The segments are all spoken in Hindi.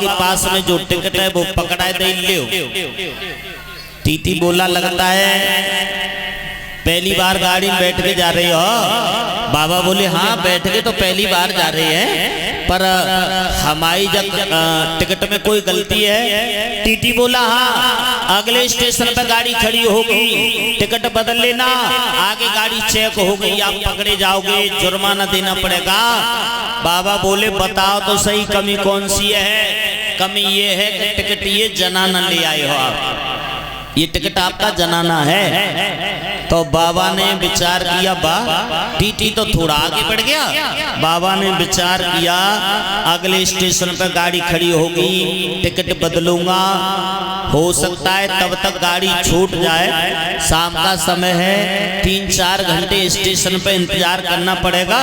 के पास में जो टिकट है वो पकड़ा दे लियो। टीटी बोला लगता है पहली बार गाड़ी में बैठ के जा रही हो। बाबा बोले हाँ बैठ के तो पहली बार जा रही है, पर हमारी जब टिकट में कोई गलती है। टीटी बोला हाँ अगले स्टेशन पर गाड़ी खड़ी होगी, टिकट बदल लेना, आगे गाड़ी चेक हो गई आप पकड़े जाओगे, जुर्माना देना पड़ेगा। बाबा बोले बताओ तो सही कमी कौन सी है। कमी ये है कि टिकट ये जनाना ले आए हो आप, ये टिकट आपका जनाना है। तो बाबा ने विचार किया, टीटी तो थोड़ा आगे बढ़ गया। बाबा ने विचार किया अगले स्टेशन पर गाड़ी खड़ी होगी, टिकट बदलूंगा, हो सकता है तब तक गाड़ी छूट जाए। शाम का समय है, 3-4 घंटे स्टेशन पर इंतजार करना पड़ेगा,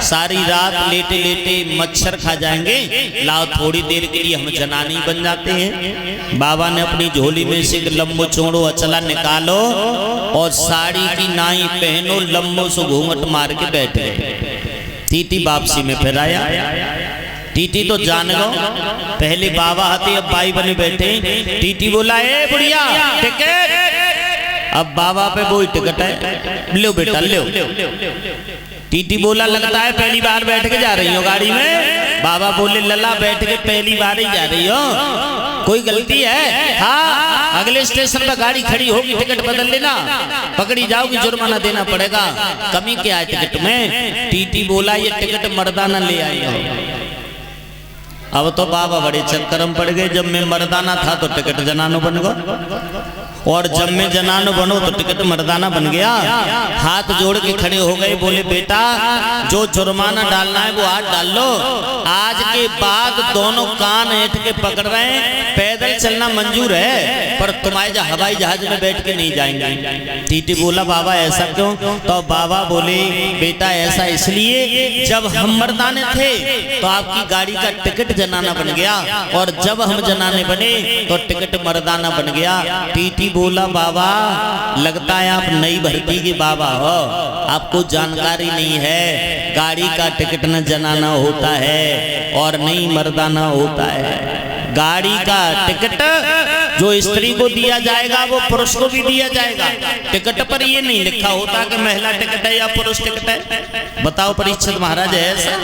सारी रात लेटे लेटे मच्छर खा जाएंगे। लाओ थोड़ी देर के लिए हम जनानी बन जाते हैं। बाबा ने अपनी झोली में से लंबो चौड़ो अचला निकालो और साड़ी की नाई पहनो, लंबो से घूंघट मार के बैठ गए। टीटी वापसी में फिर आया। टीटी तो जान गो पहले बाबा आते अब बाई बने बैठे। टीटी बोला ए बुढ़िया टिकट। अब बाबा पे वही टिकट है, लो बेटा लो। टीटी बोला लगता है पहली बार बैठ के जा रही हो गाड़ी में। बाबा बोले लला बैठ के पहली बार ही जा रही हो, कोई गलती है? हाँ अगले स्टेशन पर गाड़ी खड़ी होगी, टिकट बदल लेना, पकड़ी जाओगी, जुर्माना देना पड़ेगा। कमी क्या है टिकट में? टीटी बोला ये टिकट मर्दाना ले आई हो। अब तो बाबा बड़े चक्कर में पड़ गए। जब मैं मर्दाना था तो टिकट जनानो बन गो, और जब मैं जनानो बनो तो टिकट मर्दाना बन गया। हाथ जोड़ के खड़े हो गए, बोले बेटा जो जुर्माना डालना है वो आज डाल लो। आज के बाद दोनों कान ऐंठ के पकड़ रहे हैं, पैदल चलना मंजूर है पर तुम्हारे हवाई जहाज में बैठ के नहीं जाएंगे। टीटी बोला बाबा ऐसा क्यों? तो बाबा बोले बेटा ऐसा इसलिए जब हम मर्दाने थे तो आपकी गाड़ी का टिकट जनाना बन गया, और जब हम जनाने बने तो टिकट मर्दाना बन गया। टीटी बोला बाबा लगता है आप नई भर्ती के बाबा हो, आपको जानकारी नहीं है। गाड़ी का टिकट न जनाना होता है और नहीं मर्दाना होता है। गाड़ी का टिकट जो स्त्री को दिया जाएगा वो पुरुष को भी दिया जाएगा। टिकट पर ये नहीं लिखा होता कि महिला टिकट है या पुरुष टिकट है। बताओ परीक्षित महाराज है ऐसा?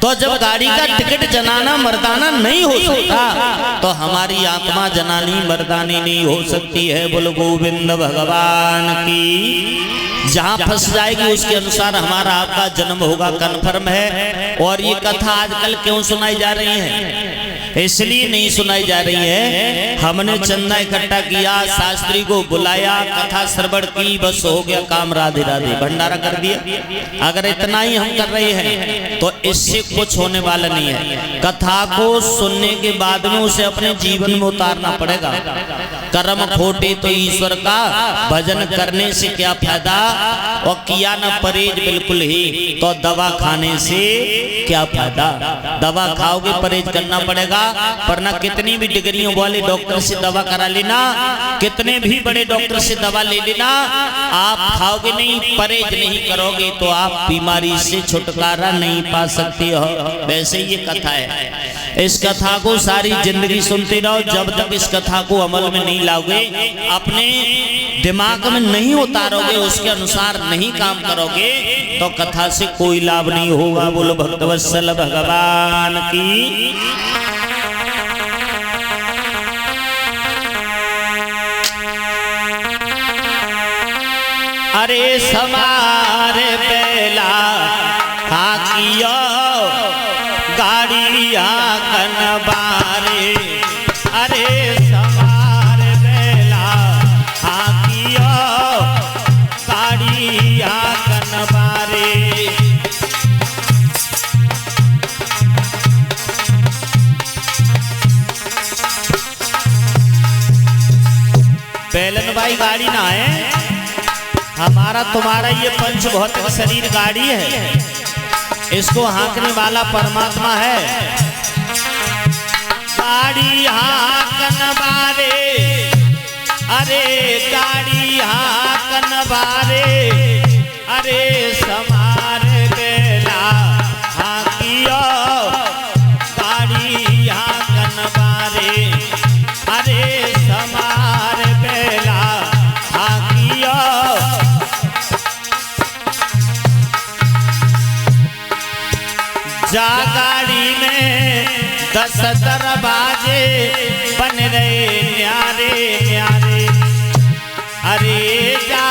तो जब गाड़ी का टिकट जनाना मर्दाना नहीं हो सकता तो हमारी आत्मा जनानी मर्दानी नहीं हो सकती है। बोलो गोविंद भगवान की। जहाँ फंस जाएगी उसके अनुसार हमारा आपका जन्म होगा, कन्फर्म है। और ये कथा आजकल क्यों सुनाई जा रही है? इसलिए नहीं सुनाई जा रही है, हमने चंदा इकट्ठा किया, शास्त्री को बुलाया, कथा श्रवण की, बस हो गया काम, राधे राधे, भंडारा कर दिया। अगर इतना ही हम कर रहे हैं तो इससे कुछ होने वाला नहीं है। कथा को सुनने के बाद में उसे अपने जीवन में उतारना पड़ेगा। कर्म खोटे तो ईश्वर का भजन करने से क्या फायदा, और किया न परहेज बिल्कुल ही तो दवा खाने से क्या फायदा। दवा खाओगे परहेज करना पड़ेगा, वरना कितनी भी डिग्रियों वाले डॉक्टर से दवा करा लेना, कितने भी बड़े डॉक्टर से दवा ले लेना, आप खाओगे नहीं, परहेज नहीं करोगे तो आप बीमारी से छुटकारा नहीं पा सकते हो। वैसे ये कथा है, इस कथा को सारी जिंदगी सुनते रहो। जब तक इस कथा को अमल में नहीं लाओगे, अपने दिमाग में नहीं उतारोगे, उसके अनुसार नहीं काम करोगे तो कथा से कोई लाभ नहीं होगा। बोलो भक्तवत्सल भगवान की। अरे समारे बेला हाकियो गाड़िया कनबारे, अरे समारे बेला हाकियो गाड़िया कनबारे। बेलन भाई गाड़ी ना है, हमारा तुम्हारा ये पंच भौतिक शरीर गाड़ी है, इसको हाँकने वाला परमात्मा है। गाड़ी हाँकन बारे, अरे गाड़ी हाँकन बारे, अरे समार बेला हाँकियो गाड़ी हाँ 10 दरवाजे बन रहे न्यारे न्यारे। अरे जा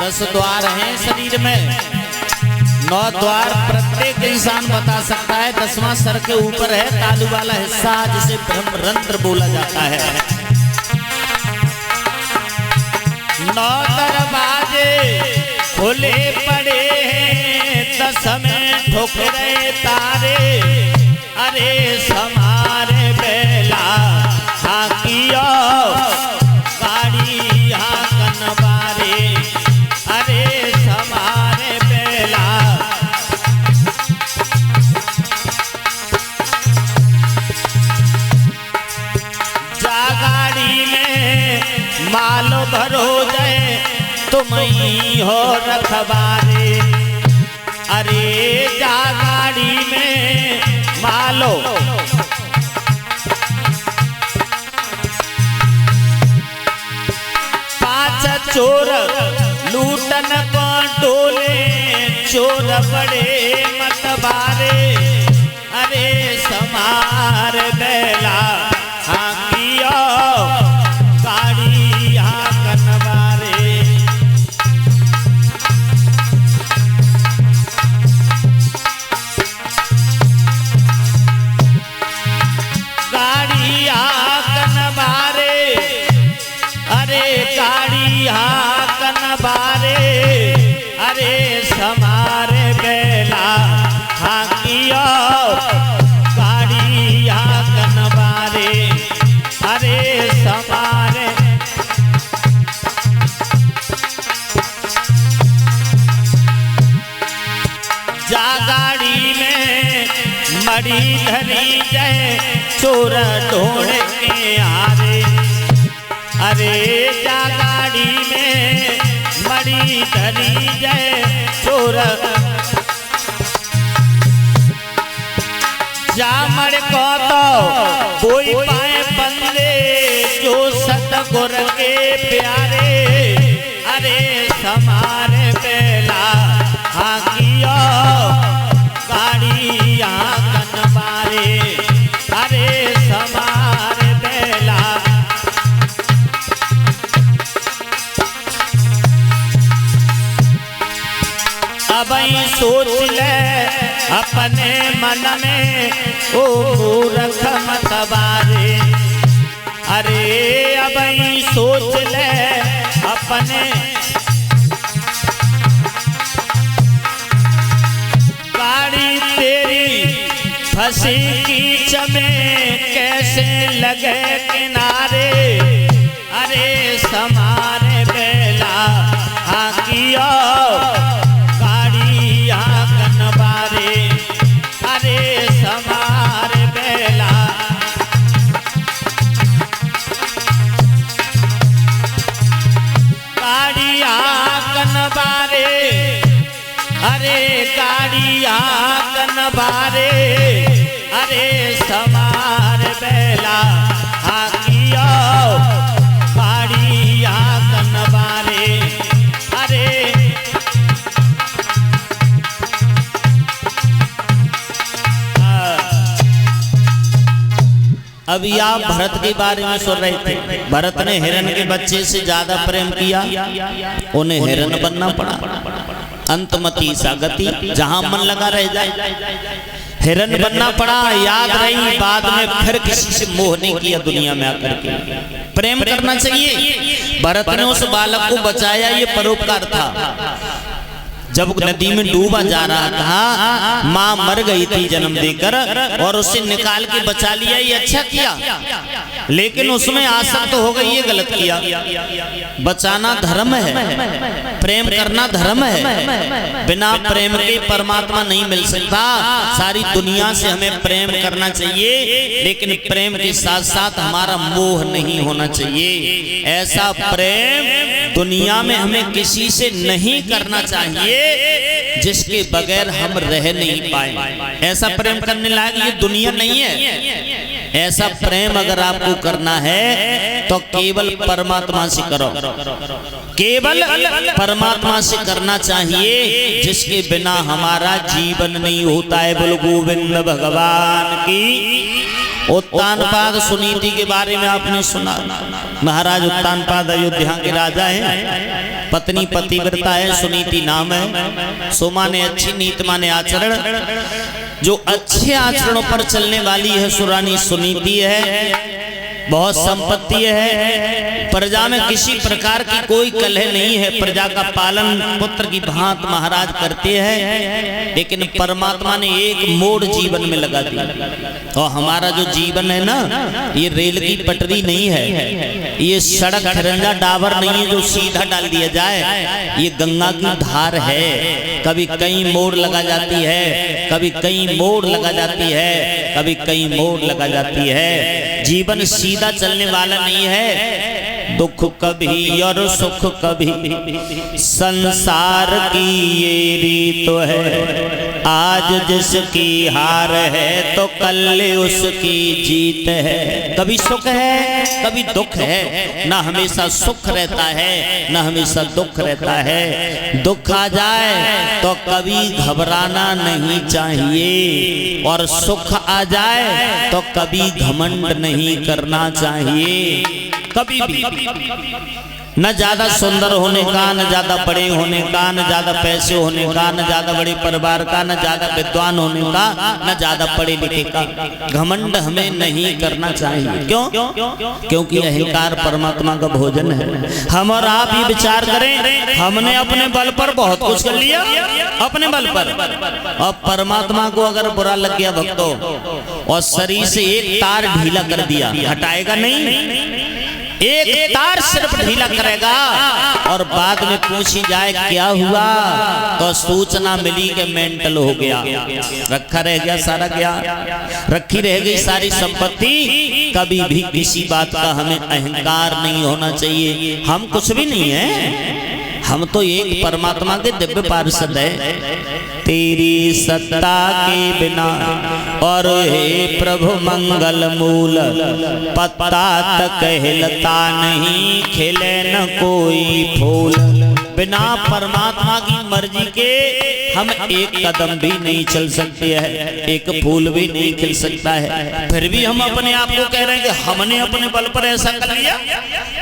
10 द्वार हैं शरीर में, 9 द्वार प्रत्येक इंसान बता सकता है। 10वां सर के ऊपर है तालू वाला हिस्सा जिसे ब्रह्मरंध्र बोला जाता है। 9 दरवाजे खुले पड़े हैं, 10 में ठोकरे तारे। अरे समारे बेला हाकियो गाड़ी हाकन बारे। अरे समारे बेला जा गाड़ी में मालो भरो जाए तुम ही हो रखवारे। अरे जा गाड़ी में मालो चोर लूटन को डोले, चोर बड़े मतबारे। अरे समार बेला हाकियो गाड़ी हाकन बारे। गाड़ी हाकन बारे। अरे गाड़ी हाकन बारे। अरे समारे बेला हाकियो गाड़ी हाकन बारे। अरे समारे जा गाड़ी में मड़ी धरी जाए चोर ढूंढ के आरे। अरे जा गाड़ी में मड़ी धरी जाए चोर जा मड़ को तो कोई पाए बंदे जो सतगुर के प्यारे। अरे समारे बेला हाकियो गाड़ी हाकन बारे। अरे समारे बेला अब सोच ले अपने मन में ओ मूर्ख मत बारे। अरे अब सोच ले अपने गाड़ी तेरी फंसी कीच में कैसे लगे किनारे। अरे समारे बेला हाकियो गाड़ी हाकन बारे। अरे समारे बेला गाड़ी हाकन बारे। अरे गाड़ी हाकन बारे। अरे समार बेला हाकियो गाड़ी हाकन बारे। अरे अभी आप भरत के बारे में सुन रहे थे। भरत ने हिरण के बच्चे से ज्यादा प्रेम किया, उन्हें हिरण बनना पड़ा। अंतमती सा गति, जहां मन लगा रह जाए। हिरण बनना पड़ा, याद रही बाद में फिर किसी से मोह नहीं किया दुनिया में आकर के। प्रेम करना चाहिए। भरत ने उस बालक को बचाया, ये परोपकार था। जब नदी में डूबा जा रहा था, माँ मर गई थी जन्म देकर और उसे निकाल के बचा लिया, ये अच्छा किया। लेकिन उसमें आसक्त हो गई, ये गलत किया। बचाना धर्म है, प्रेम करना धर्म है। बिना प्रेम के परमात्मा नहीं मिल सकता। सारी दुनिया से हमें प्रेम करना चाहिए, लेकिन प्रेम के साथ साथ हमारा मोह नहीं होना चाहिए। ऐसा प्रेम दुनिया में हमें किसी से नहीं करना चाहिए जिसके बगैर हम रह नहीं पाए। ऐसा प्रेम करने लायक ये दुनिया नहीं है। ऐसा प्रेम अगर आपको करना है तो केवल परमात्मा से करो, केवल परमात्मा से करना चाहिए, जिसके बिना हमारा जीवन नहीं होता है। बोल गोविंद भगवान की। उत्तानपाद सुनीति के बारे में आपने सुना, महाराज उत्तानपाद अयोध्या के राजा हैं, पत्नी पतिव्रता है, सुनीति नाम है। सो माने अच्छी, नीत माने आचरण, जो अच्छे आचरणों पर चलने वाली है सुरानी सुनीति है। बहुत संपत्ति है, प्रजा में किसी प्रकार की कोई कलह नहीं है, प्रजा का पालन पुत्र की भांत महाराज करते हैं। लेकिन परमात्मा ने एक मोड़ जीवन में लगा दिया। और हमारा जो जीवन है ना, ये रेल की पटरी नहीं है, ये सड़क खरंजा डाबर नहीं है जो सीधा डाल दिया जाए, ये गंगा की धार है। कभी कहीं मोड़ लगा जाती है, कभी कहीं मोड़ लगा जाती है, कभी कहीं मोड़ लगा जाती है। जीवन सीधा चलने वाला नहीं है, दुख कभी और सुख कभी, संसार की ये रीत है। आज जिसकी हार है तो कल उसकी जीत है। कभी सुख है, कभी दुख है, ना हमेशा सुख रहता है, ना हमेशा दुख रहता है। दुख आ जाए तो कभी घबराना नहीं चाहिए, और सुख आ जाए तो कभी घमंड नहीं करना चाहिए। कभी भी न ज्यादा सुंदर होने का, न ज्यादा बड़े होने का, न ज्यादा पैसे होने का, न ज्यादा बड़े परिवार का, न ज्यादा विद्वान होने का, न ज्यादा पढ़े लिखे का घमंड हमें नहीं करना चाहिए। क्यों? क्योंकि अहंकार परमात्मा का भोजन है। हम और आप ये विचार करें, हमने अपने बल पर बहुत कुछ कर लिया, अपने बल पर, और परमात्मा को अगर बुरा लग गया भक्तों, और शरीर से एक तार ढीला कर दिया, हटाएगा नहीं, एक तार सिर्फ ढीला करेगा, और बाद में पूछी जाए क्या हुआ, तो सूचना मिली कि मेंटल हो गया। रखा रह गया सारा, क्या रखी रह गई सारी संपत्ति। कभी भी किसी बात का हमें अहंकार नहीं होना चाहिए। हम कुछ भी नहीं है, हम तो एक परमात्मा के दिव्य पार्षद है। तेरी सत्ता के बिना और हे प्रभु मंगल मूल, पत्ता तक हिलता नहीं, खिले न कोई फूल। बिना परमात्मा की मर्जी के हम एक कदम भी नहीं चल सकते हैं, एक फूल भी नहीं खिल सकता है। फिर भी हम अपने आप को कह रहे हैं कि हमने अपने बल पर ऐसा कर लिया।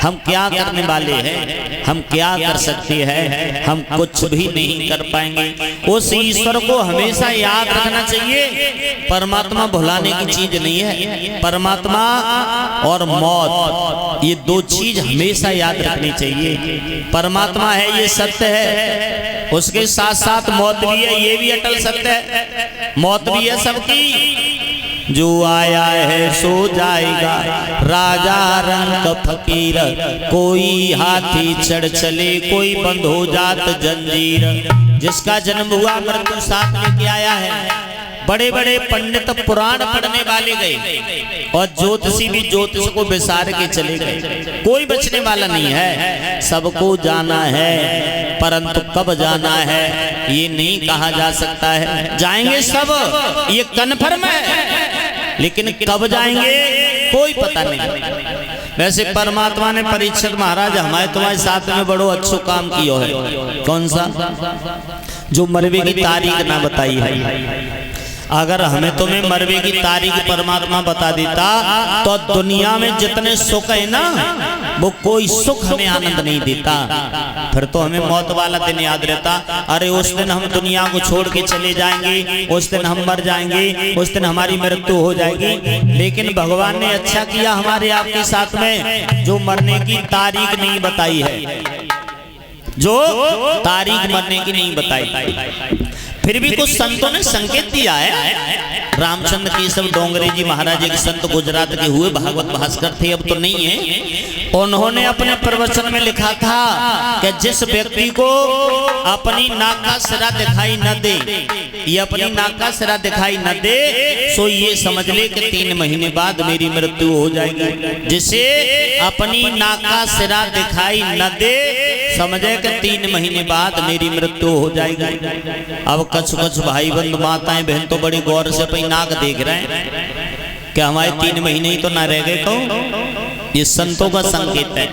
हम क्या करने वाले हैं? हम क्या कर सकते हैं? हम कुछ भी नहीं कर पाएंगे। उस ईश्वर को हमेशा याद रखना चाहिए। परमात्मा भुलाने की चीज नहीं है। परमात्मा और मौत, ये दो चीज हमेशा याद रखनी चाहिए। परमात्मा है, ये सत्य है, उसके साथ साथ मौत भी है, ये भी अटल सत्य है। मौत भी है सबकी, जो आया है सो जाएगा, राजा रंग फकीर, कोई हाथी चढ़ चले, कोई बंद हो जात जंजीर। जिसका जन्म हुआ मृत्यु साथ लेके आया है। बड़े बड़े पंडित पुराण पढ़ने वाले गए, और ज्योतिषी भी ज्योतिष को विसार के चले गए। कोई बचने वाला नहीं है, सबको जाना है, परंतु कब जाना है ये नहीं कहा जा सकता है। जाएंगे सब, ये कन्फर्म है, लेकिन कब जाएंगे कोई पता नहीं। वैसे परमात्मा ने परीक्षित महाराज हमारे तुम्हारे साथ में बड़ो अच्छो काम किया है। कौन सा? जो मरवे की तारीख ना बताई है। अगर हमें तुम्हें मरवे की तारीख परमात्मा बता देता तो दुनिया में जितने सुख है ना, वो कोई सुख हमें आनंद नहीं देता। फिर तो हमें मौत वाला दिन याद रहता, अरे उस दिन हम दुनिया को छोड़ के चले जाएंगे, उस दिन हम मर जाएंगे, उस दिन हमारी मृत्यु हो जाएगी। लेकिन भगवान ने अच्छा किया हमारे आपके साथ में, जो मरने की तारीख नहीं बताई है, जो तारीख मरने की नहीं बताई। फिर भी कुछ संतों ने संकेत दिया है। रामचंद्र केशव डोंगरे जी महाराज एक संत गुजरात के हुए, भागवत भास्कर थे, अब तो नहीं है। उन्होंने अपने प्रवचन में लिखा था कि जिस व्यक्ति को अपनी नाक का सिरा दिखाई न दे, ये अपनी नाक का सिरा दिखाई न दे, सो ये समझ ले कि 3 महीने बाद मेरी मृत्यु हो जाएगी। जिसे अपनी नाक का सिरा दिखाई न दे, समझे कि 3 महीने बाद मेरी मृत्यु हो जाएगी। अब कुछ भाई बंधु माताएं बहन तो बड़ी गौर से अपनी नाक देख रहे हैं। क्या हमारे 3 महीने ही तो ना रह गए कहो? ये संतों का संकेत है।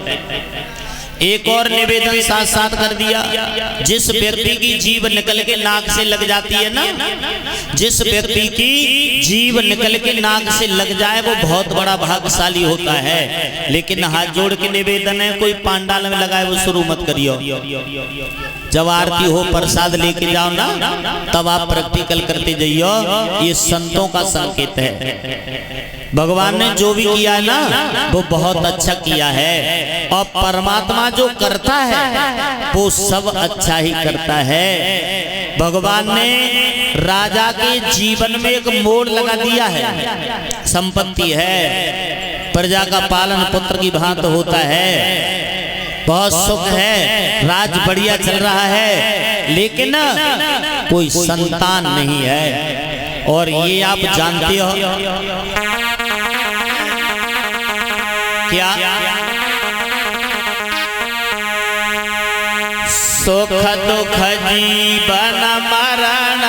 एक और निवेदन साथ साथ कर दिया, जिस व्यक्ति की जीभ निकल के नाक से लग जाती है ना, जिस व्यक्ति की जीभ निकल के नाक से लग जाए वो बहुत बड़ा भाग्यशाली होता है। लेकिन हाथ जोड़ के निवेदन है, कोई पांडाल में लगाए वो शुरू मत करियो। जब आरती हो प्रसाद लेके जाओ ना, तब आप प्रैक्टिकल करते जाइयो। ये संतों का संकेत है। भगवान ने जो भी किया है ना वो बहुत अच्छा किया है, और परमात्मा जो करता है वो सब अच्छा ही करता है। भगवान ने राजा के जीवन में एक मोड़ लगा दिया है। संपत्ति है, प्रजा का पालन पुत्र की भांति होता है, बहुत सुख है, राज बढ़िया चल रहा है, लेकिन कोई संतान नहीं है। और ये आप जानते हो क्या? सुख दुख जीवन मरण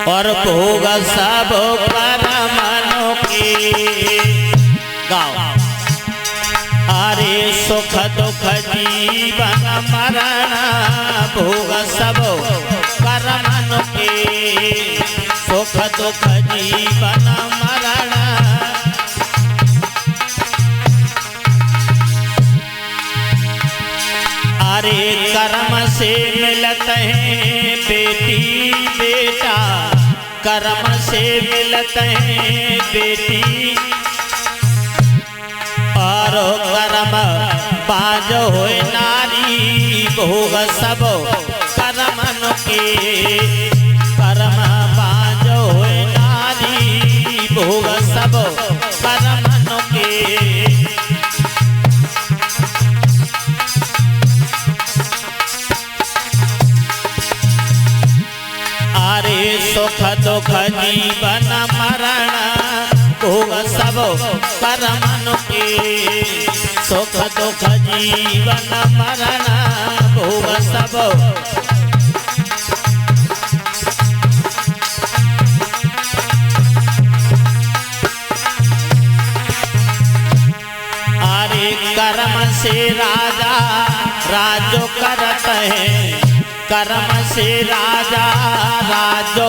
और भोग सब परमन के। गाओ। अरे सुख दुख जीवन मरण भोग सब परमन के। सुख दुख जीवन मरण अरे कर्म से मिलते हैं बेटी बेटा, कर्म से मिलते हैं बेटी, और कर्म बाज होए नारी भोग सब कर्मन के। कर्म बाज होए नारी भोग सब कर्मन के। सुख दुख जीवन मरण भोग सब परमन के। सुख दुख जीवन मरण भोग सब। अरे कर्म से राजा राजो करत है, कर्म से राजा राजो,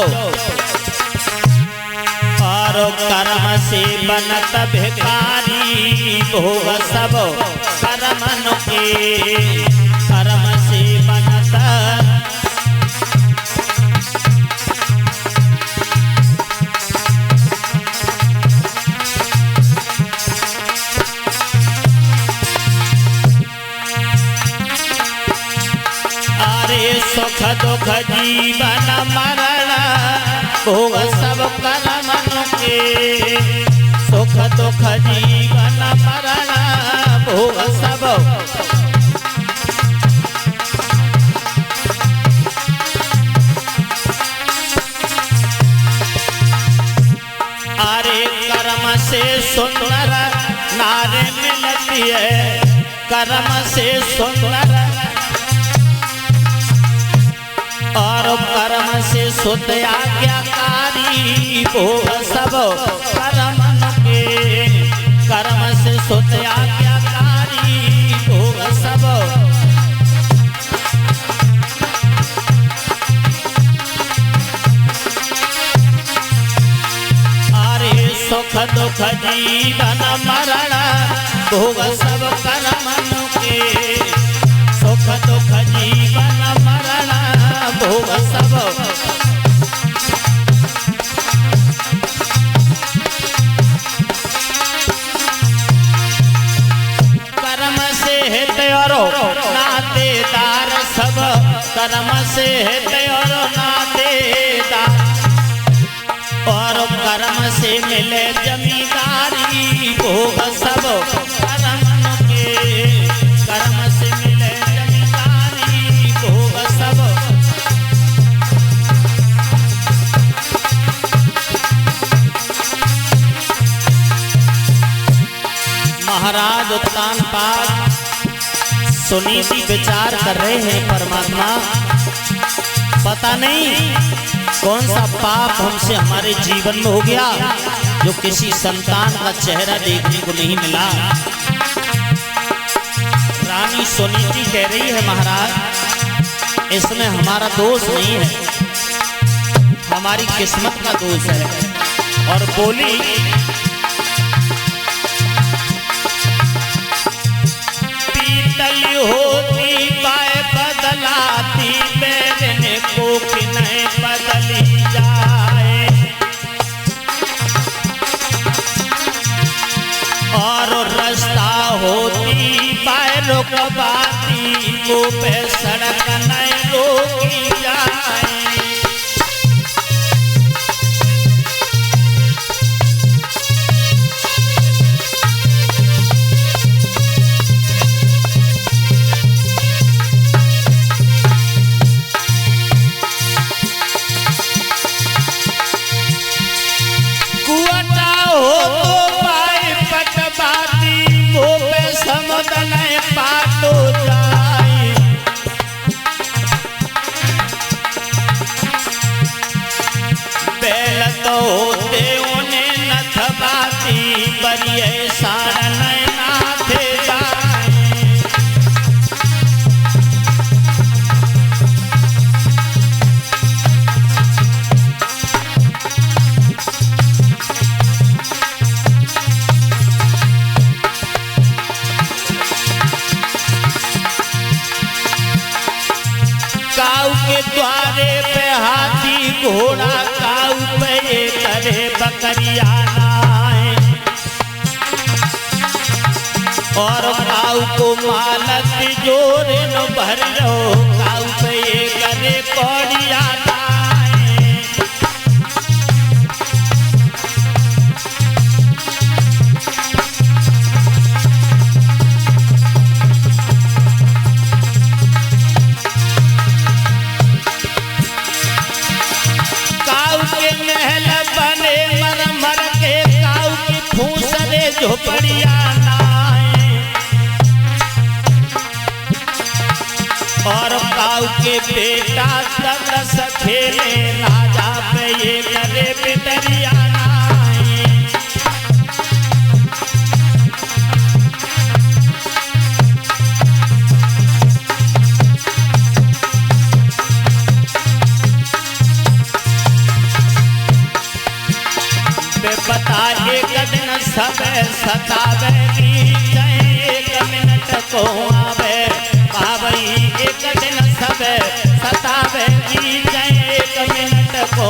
और कर्म से बनत भिखारी भोग सब कर्मन के। कर्म से बनत सुख दुख जीवन मरण भोग सब कर्मन के। सुख दुख जीवन मरण भोग सब। अरे कर्म से सुंदर नारी मिलती है, कर्म से सुंदर, और कर्म से सुत आज्ञाकारी भोग सब कर्मन के। कर्म से सुत आज्ञाकारी भोग सब। अरे सुख दुख जीवन मरण भोग सब कर्मन के। सुख दुख जीवन मरण भोग सब। कर्म से हित और नातेदार सब, कर्म से हित और नातेदार, और कर्म से मिले जमींदारी भोग सब कर्मन के। कर्म से मिले जमींदारी भोग सब। महाराज उत्तान पाद सुनीति विचार कर रहे हैं। परमात्मा पता नहीं कौन सा पाप हमसे हमारे जीवन में हो गया जो किसी संतान का चेहरा देखने को नहीं मिला। रानी सुनीति कह रही है महाराज इसमें हमारा दोष नहीं है, हमारी किस्मत का दोष है। और बोली पीतल होती बाय बदलाती बैरने को कि नहीं बदली जाए, और रास्ता होती बाय रुकवाती वो पे सड़क नहीं रोकी जाए। द्वारे पे हाथी घोड़ा काऊ पे करे बकरिया नाए, और काऊ को मालक जोरे न भर लो काऊ पे करे पौड़िया नाए। झोपड़िया नाए, और काऊ के बेटा तरस खेले राजा पे ये करे पितरिया नाए। बता एक दिन सब सतावेगी एक मिनट को आवे पावई, एक दिन सब सतावेगी एक मिनट को